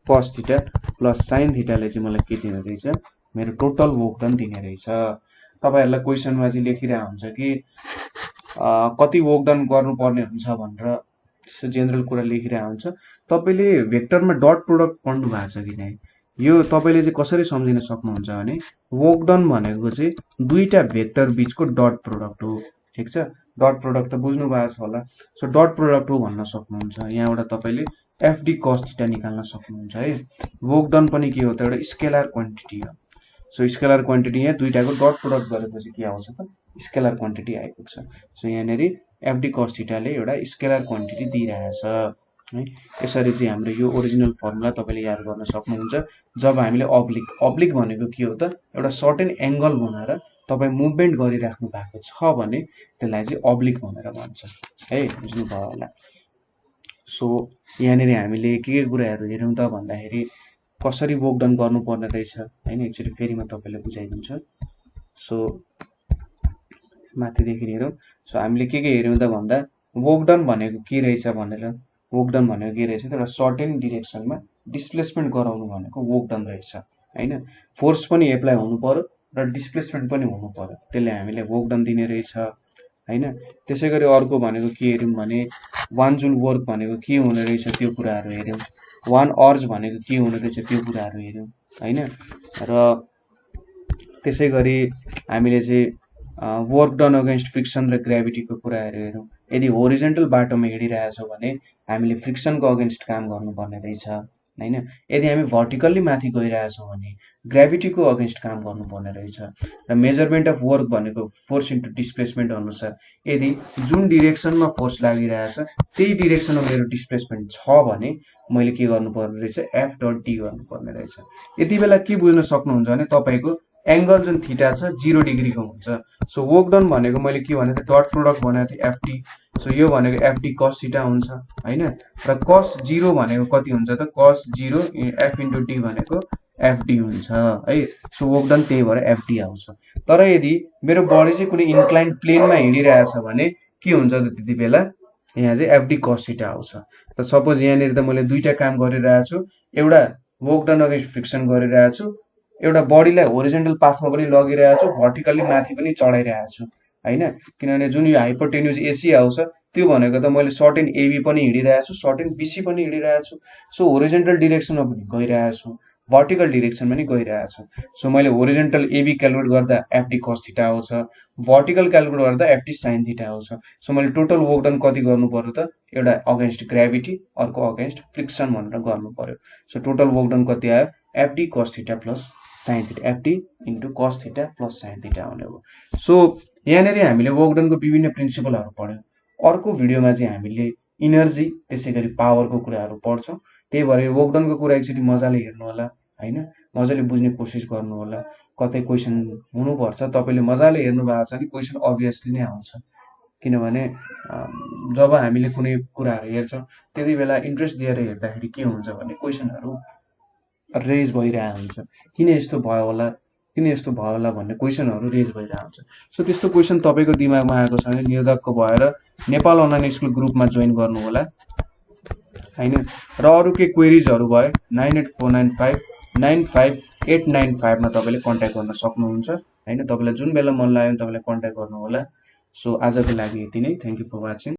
cos theta plus sine थीटाले चाहिँ मलाई के दिने रहेछ, मेरो टोटल वर्क डन दिने रहेछ। तपाईहरुलाई क्वेसनमा चाहिँ लेखिरहेको हुन्छ कि कति वर्क डन गर्नुपर्ने हुन्छ भनेर, त्यसो जेनरल कुरा लेखिरहेको हुन्छ। तपाईले भेक्टरमा डट प्रोडक्ट पढ्नु भएको छ कि नै, यो तपाईले चाहिँ कसरी सम्झिन सक्नुहुन्छ भने वर्क डन भनेको चाहिँ दुईटा भेक्टर बीचको डट प्रोडक्ट हो। ठीक छ, डट प्रोडक्ट त बुझ्नु भएको छ होला। सो डट प्रोडक्ट हो भन्न सक्नुहुन्छ। यहाँबाट तपाईले FD cos थीटा निकाल्न सक्नुहुन्छ है। वर्क डन पनि के हो त, एउटा स्केलर क्वान्टिटी हो। सो स्केलर क्वान्टिटी यहाँ दुईटाको डट प्रोडक्ट गरेपछि के आउँछ त, स्केलर क्वान्टिटी आइपुग्छ। सो यहाँनिर FD cos थीटाले एउटा स्केलर क्वान्टिटी दिइरहेछ है। यसरी चाहिँ हाम्रो यो ओरिजिनल फर्मुला तपाईले याद गर्न सक्नुहुन्छ। जब हामीले अब्लिक भनेको के हो त, एउटा सर्टेन एंगल बनाएर तपाई मुभमेन्ट गरिराख्नु भएको छ भने त्यसलाई चाहिँ अब्लिक भनेर भन्छ है, बुझ्नु भयो होला। सो यहाँनिर हामीले के कुराहरु हेरौं त भन्दाखेरि कसरी वर्क डन गर्नुपर्ने रहेछ हैन, एकचोटी फेरि म तपाईलाई बुझाइदिन्छु। सो माथिदेखि हेरौं। सो हामीले के हेर्यौं त भन्दा वर्क डन भनेको के रहेछ भनेर, वर्क डन भनेको के रहेछ त, एउटा सर्टेन डिरेक्सनमा डिस्प्लेसमेन्ट गराउनु भनेको वर्क डन रहेछ हैन। फोर्स पनि एप्लाई हुनु पर्यो र डिस्प्लेसमेन्ट पनि हुनु पर्यो, त्यसले हामीले वर्क डन दिने रहेछ। हैन। त्यसै गरी अर्को भनेको के हेर्यौं भने वान जुल वर्क भनेको के हुने रहेछ त्यो कुराहरू हेर्यौं। वान अर्ज भनेको के हुने रहेछ त्यो कुराहरू हेर्यौं हैन। र त्यसै गरी हामीले चाहिँ वर्क डन अगेन्स्ट फ्रिक्सन र ग्रेभिटीको कुराहरू हेर्यौं। यदि होरिजेन्टल बाटोमा हिँडिरहेछौँ भने हामीले फ्रिक्सनको अगेन्स्ट काम गर्नुपर्ने रहेछ हैन। यदि हामी भर्टिकल्ली माथि गइरहेछौँ भने ग्रेभिटीको अगेन्स्ट काम गर्नुपर्ने रहेछ। र मेजरमेन्ट अफ वर्क भनेको फोर्स इन्टु डिस्प्लेसमेन्ट अनुसार यदि जुन डिरेक्सनमा फोर्स लागिरहेछ त्यही डिरेक्सनमा मेरो डिस्प्लेसमेन्ट छ भने मैले के गर्नुपर्ने रहेछ एफ डट डी गर्नुपर्ने रहेछ। यति बेला के बुझ्न सक्नुहुन्छ भने तपाईँको एंगल जुन थीटा छ 0 डिग्रीको हुन्छ। सो वर्क डन भनेको मैले के भने डट प्रोडक्ट भनेको थिएँ एफटी। सो यो भनेको एफटी कस थीटा हुन्छ हैन। र कस 0 भनेको कति हुन्छ त कस 0 एफ इन्टु डी भनेको एफडी हुन्छ है। सो वर्क डन त्यही भएर एफडी आउँछ। तर यदि मेरो बडी चाहिँ कुनै इन्क्लाइन्ड प्लेनमा हिँडिरहेछ भने के हुन्छ त त्यति बेला यहाँ चाहिँ एफडी कस थीटा आउँछ। त सपोज यहाँनिर त मैले दुईटा काम गरिरहेको छु, एउटा वर्क डन अगेन्स्ट फ्रिक्सन गरिरहेको छु, एउटा बडीलाई होरिजेन्टल पाथमा पनि लगिरहेको छु, भर्टिकल्ली माथि पनि चढाइरहेको छु हैन। किनभने जुन यो हाइपोटेन्युज एसी आउँछ त्यो भनेको त मैले सर्टेन एबी पनि हिँडिरहेको छु, सर्टेन बीसी पनि हिँडिरहेको छु। सो होरिजेन्टल डिरेक्सनमा पनि गइरहेको छु, भर्टिकल डिरेक्सनमा पनि गइरहेको छु। सो मैले होरिजेन्टल एबी क्यालकुलेट गर्दा एफडी कस थीटा आउँछ, भर्टिकल क्यालकुलेट गर्दा एफडी साइन थीटा आउँछ। सो मैले टोटल वर्क डन कति गर्नु पर्यो त एउटा अगेन्स्ट ग्रेभिटी अर्को अगेन्स्ट फ्रिक्सन भनेर गर्नु पर्यो। सो टोटल वर्क डन कति आयो FD cos theta plus sine theta, FD into cos theta plus sine theta आउने हो। सो यहाँनिर हामीले वर्क डनको विभिन्न प्रिन्सिपलहरू पढ्यौं। अर्को भिडियोमा चाहिँ हामीले इनर्जी त्यसै गरी पावरको कुराहरू पढ्छौं। त्यही भएर वर्क डनको कुरा एकचोटि मजाले हेर्नु होला हैन, मजाले बुझ्ने कोसिस गर्नु होला। कतै क्वेशन हुनुपर्छ, तपाईले मजाले हेर्नु भएको छ भने क्वेशन अभियसली नै आउँछ। किनभने जब हामीले कुनै कुराहरू हेर्छौं त्यति बेला इन्ट्रेस्ट दिएर हेर्दाखेरि के हुन्छ भने क्वेशनहरू रेज भइरहेको हुन्छ, किन यस्तो भयो होला किन यस्तो भयो होला भन्ने क्वेशनहरू रेज भइरहेको हुन्छ। सो त्यस्तो क्वेशन तपाईको दिमागमा आएको छ भने निर्धक्क भएर नेपाल अनलाइन स्कुल ग्रुपमा जोइन गर्नु होला हैन। र अरु के क्वेरीजहरू भयो 9849595895 मा तपाईले कन्ट्याक्ट गर्न सक्नुहुन्छ हैन। तपाईलाई जुन बेला मन लाग्यो तपाईले कन्ट्याक्ट गर्नु होला। सो आजको लागि यति नै। Thank you for watching.